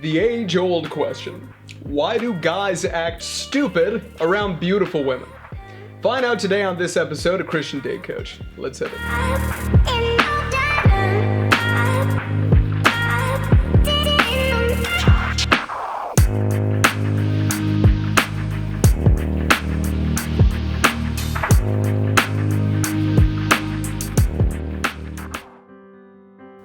The age-old question. Why do guys act stupid around beautiful women? Find out today on this episode of Christian Date Coach. Let's hit it.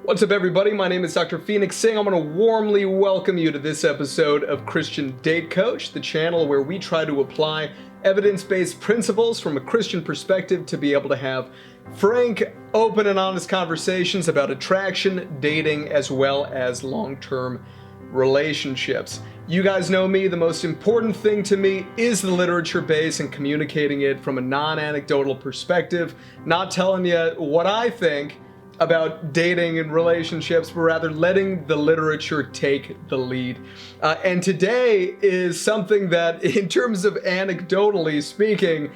What's up, everybody? My name is Dr. Phoenix Singh. I'm going to warmly welcome you to this episode of Christian Date Coach, the channel where we try to apply evidence-based principles from a Christian perspective to be able to have frank, open, and honest conversations about attraction, dating, as well as long-term relationships. You guys know me. The most important thing to me is the literature base and communicating it from a non-anecdotal perspective, not telling you what I think about dating and relationships, but rather letting the literature take the lead. And today is something that, in terms of anecdotally speaking,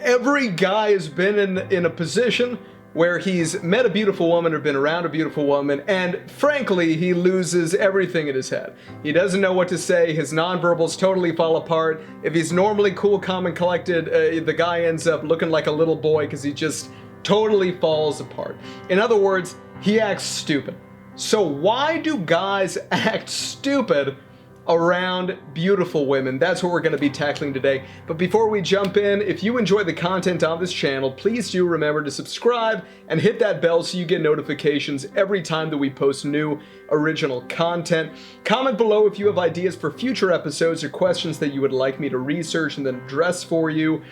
every guy has been in a position where he's met a beautiful woman or been around a beautiful woman, and frankly, he loses everything in his head. He doesn't know what to say, his nonverbals totally fall apart. If he's normally cool, calm, and collected, the guy ends up looking like a little boy because he just totally falls apart. In other words, he acts stupid. So why do guys act stupid around beautiful women? That's what we're going to be tackling today. But before we jump in, if you enjoy the content on this channel, please do remember to subscribe and hit that bell so you get notifications every time that we post new original content. Comment below if you have ideas for future episodes or questions that you would like me to research and then address for you.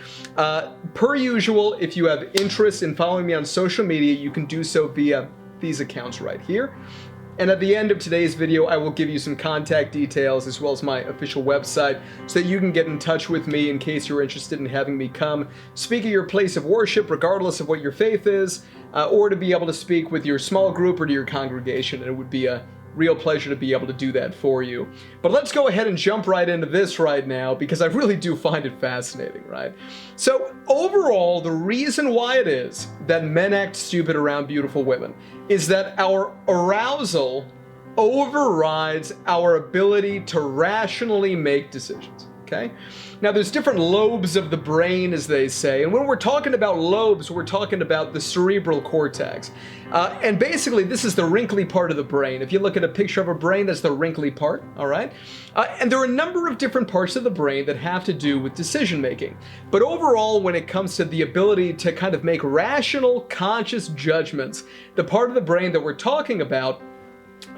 Per usual, if you have interest in following me on social media, you can do so via these accounts right here. And at the end of today's video, I will give you some contact details as well as my official website so that you can get in touch with me in case you're interested in having me come speak at your place of worship, regardless of what your faith is, or to be able to speak with your small group or to your congregation. And it would be a real pleasure to be able to do that for you. But let's go ahead and jump right into this right now because I really do find it fascinating, right? So overall, the reason why it is that men act stupid around beautiful women is that our arousal overrides our ability to rationally make decisions. Okay? Now, there's different lobes of the brain, as they say, and when we're talking about lobes, we're talking about the cerebral cortex. And basically, this is the wrinkly part of the brain. If you look at a picture of a brain, that's the wrinkly part, all right? And there are a number of different parts of the brain that have to do with decision making. But overall, when it comes to the ability to kind of make rational, conscious judgments, the part of the brain that we're talking about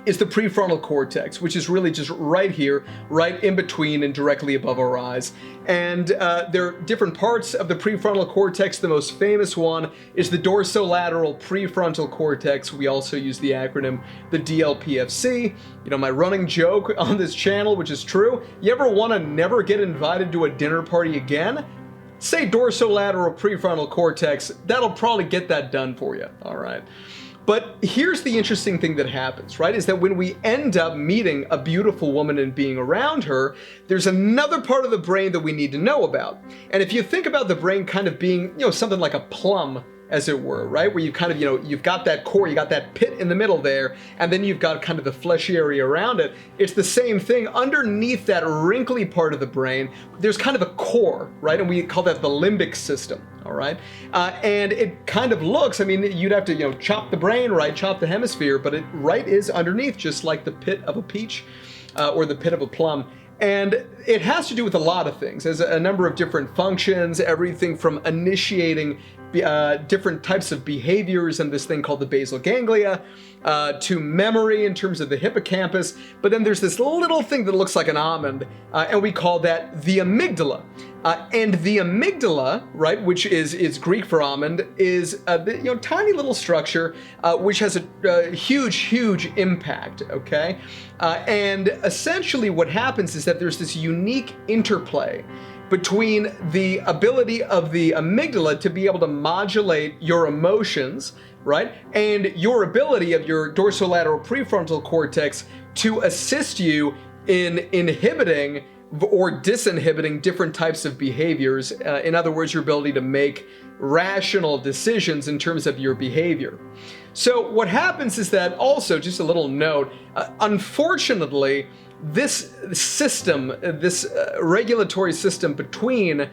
is the prefrontal cortex, which is really just right here, right in between and directly above our eyes. And there are different parts of the prefrontal cortex. The most famous one is the dorsolateral prefrontal cortex. We also use the acronym, the DLPFC. You know, my running joke on this channel, which is true, you ever want to never get invited to a dinner party again? Say dorsolateral prefrontal cortex. That'll probably get that done for you, all right? But here's the interesting thing that happens, right, is that when we end up meeting a beautiful woman and being around her, there's another part of the brain that we need to know about. And if you think about the brain kind of being, something like a plum, as it were, right, where you kind of, you've got that core, you got that pit in the middle there, and then you've got kind of the fleshy area around it. It's the same thing. Underneath that wrinkly part of the brain, there's kind of a core, right, and we call that the limbic system. All right. And it kind of looks, you'd have to, chop the brain, right? Chop the hemisphere, but it right is underneath, just like the pit of a peach or the pit of a plum. And it has to do with a lot of things. There's a number of different functions, everything from initiating different types of behaviors in this thing called the basal ganglia, to memory in terms of the hippocampus. But then there's this little thing that looks like an almond, and we call that the amygdala. And the amygdala, right, which is Greek for almond, is a tiny little structure which has a huge impact. Okay, and essentially what happens is that there's this unique interplay between the ability of the amygdala to be able to modulate your emotions, right, and your ability of your dorsolateral prefrontal cortex to assist you in inhibiting or disinhibiting different types of behaviors. In other words, your ability to make rational decisions in terms of your behavior. So what happens is that also, just a little note, unfortunately, this system, this regulatory system between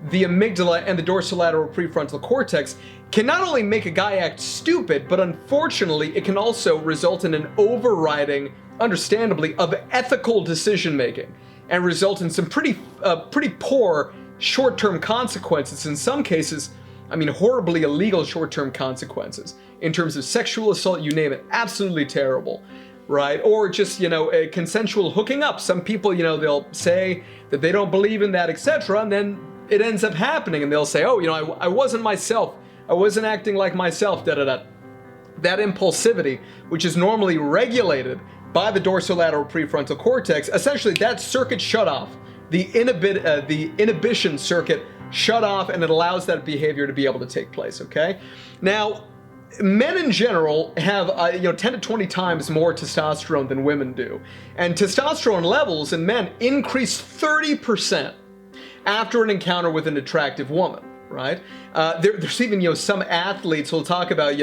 the amygdala and the dorsolateral prefrontal cortex can not only make a guy act stupid, but unfortunately it can also result in an overriding, understandably, of ethical decision making and result in some pretty poor short-term consequences. In some cases, I mean, horribly illegal short-term consequences in terms of sexual assault, you name it, absolutely terrible, right? Or just, a consensual hooking up. Some people, they'll say that they don't believe in that, etc., and then it ends up happening, and they'll say, oh, I wasn't myself. I wasn't acting like myself, da-da-da. That impulsivity, which is normally regulated by the dorsolateral prefrontal cortex, essentially that circuit shut off. The inhibition circuit shut off, and it allows that behavior to be able to take place, okay? Now, men in general have 10 to 20 times more testosterone than women do. And testosterone levels in men increase 30% after an encounter with an attractive woman, right? There's even, some athletes who'll talk about,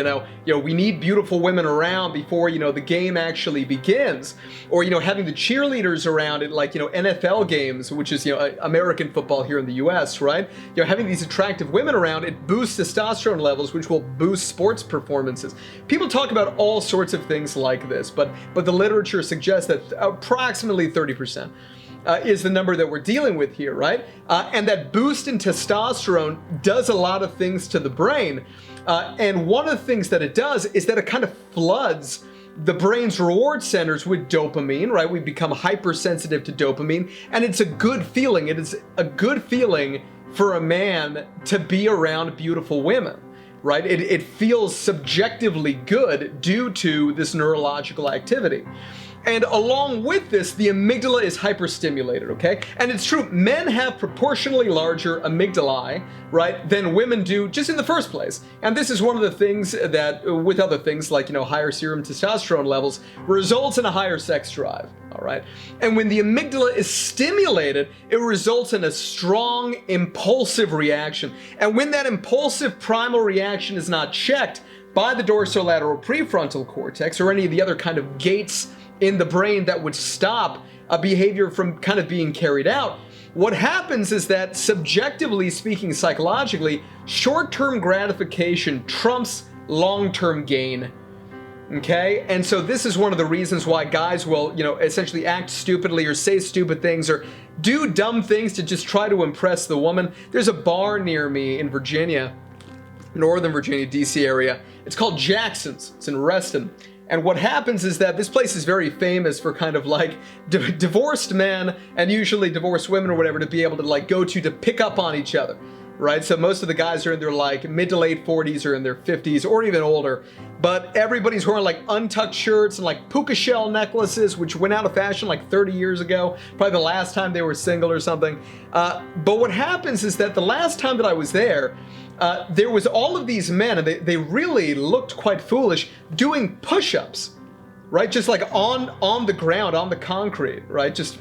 we need beautiful women around before, the game actually begins. Or, having the cheerleaders around at NFL games, which is, American football here in the US, right? Having these attractive women around, it boosts testosterone levels, which will boost sports performances. People talk about all sorts of things like this, but the literature suggests that approximately 30%. Is the number that we're dealing with here, right? And that boost in testosterone does a lot of things to the brain. And one of the things that it does is that it kind of floods the brain's reward centers with dopamine, right? We become hypersensitive to dopamine, and it's a good feeling. It is a good feeling for a man to be around beautiful women, right? It feels subjectively good due to this neurological activity. And along with this, the amygdala is hyperstimulated, okay? And it's true, men have proportionally larger amygdalae, right, than women do just in the first place. And this is one of the things that, with other things like, higher serum testosterone levels, results in a higher sex drive, all right? And when the amygdala is stimulated, it results in a strong, impulsive reaction. And when that impulsive primal reaction is not checked by the dorsolateral prefrontal cortex or any of the other kind of gates in the brain that would stop a behavior from kind of being carried out, what happens is that, subjectively speaking, psychologically, short-term gratification trumps long-term gain. Okay? And so this is one of the reasons why guys will, essentially act stupidly or say stupid things or do dumb things to just try to impress the woman. There's a bar near me in Virginia, Northern Virginia, DC area. It's called Jackson's. It's in Reston. And what happens is that this place is very famous for kind of divorced men and usually divorced women or whatever to be able to go to pick up on each other, right? So most of the guys are in their mid to late 40s or in their 50s or even older, but everybody's wearing untucked shirts and puka shell necklaces, which went out of fashion 30 years ago, probably the last time they were single or something. But what happens is that the last time that I was there was all of these men, and they really looked quite foolish, doing push-ups, right? Just on the ground, on the concrete, right? Just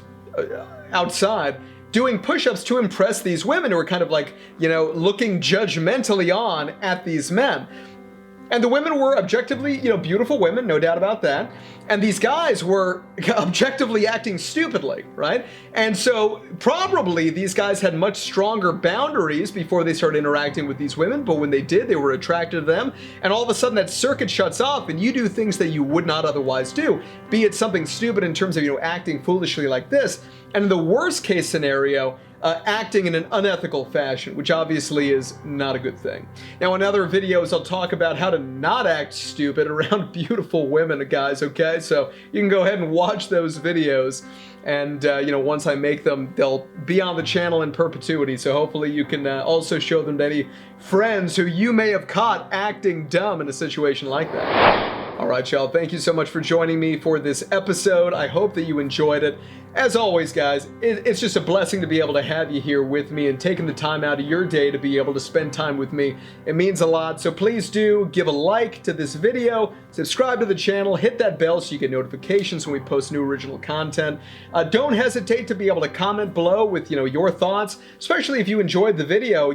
outside, doing push-ups to impress these women who are kind of looking judgmentally on at these men. And the women were objectively, beautiful women, no doubt about that. And these guys were objectively acting stupidly, right? And so probably these guys had much stronger boundaries before they started interacting with these women. But when they did, they were attracted to them. And all of a sudden that circuit shuts off and you do things that you would not otherwise do. Be it something stupid in terms of, acting foolishly like this. And in the worst case scenario, acting in an unethical fashion, which obviously is not a good thing. Now, in other videos, I'll talk about how to not act stupid around beautiful women, guys, okay? So you can go ahead and watch those videos, and, once I make them, they'll be on the channel in perpetuity, so hopefully you can also show them to any friends who you may have caught acting dumb in a situation like that. All right, y'all, thank you so much for joining me for this episode. I hope that you enjoyed it. As always, guys, it's just a blessing to be able to have you here with me and taking the time out of your day to be able to spend time with me. It means a lot, so please do give a like to this video, subscribe to the channel, hit that bell so you get notifications when we post new original content. Don't hesitate to be able to comment below with your thoughts, especially if you enjoyed the video.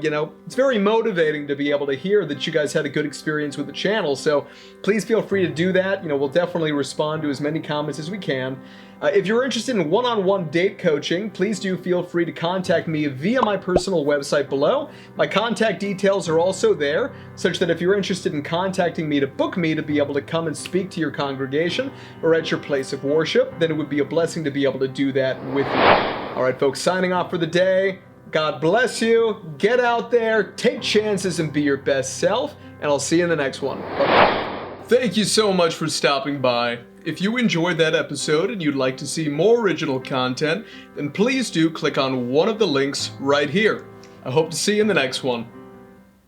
It's very motivating to be able to hear that you guys had a good experience with the channel, so please feel free to do that. We'll definitely respond to as many comments as we can. If you're interested in one-on-one date coaching, please do feel free to contact me via my personal website below. My contact details are also there, such that if you're interested in contacting me to book me to be able to come and speak to your congregation or at your place of worship, then it would be a blessing to be able to do that with you. All right, folks, signing off for the day. God bless you. Get out there, take chances, and be your best self, and I'll see you in the next one. Bye-bye. Thank you so much for stopping by. If you enjoyed that episode and you'd like to see more original content, then please do click on one of the links right here. I hope to see you in the next one.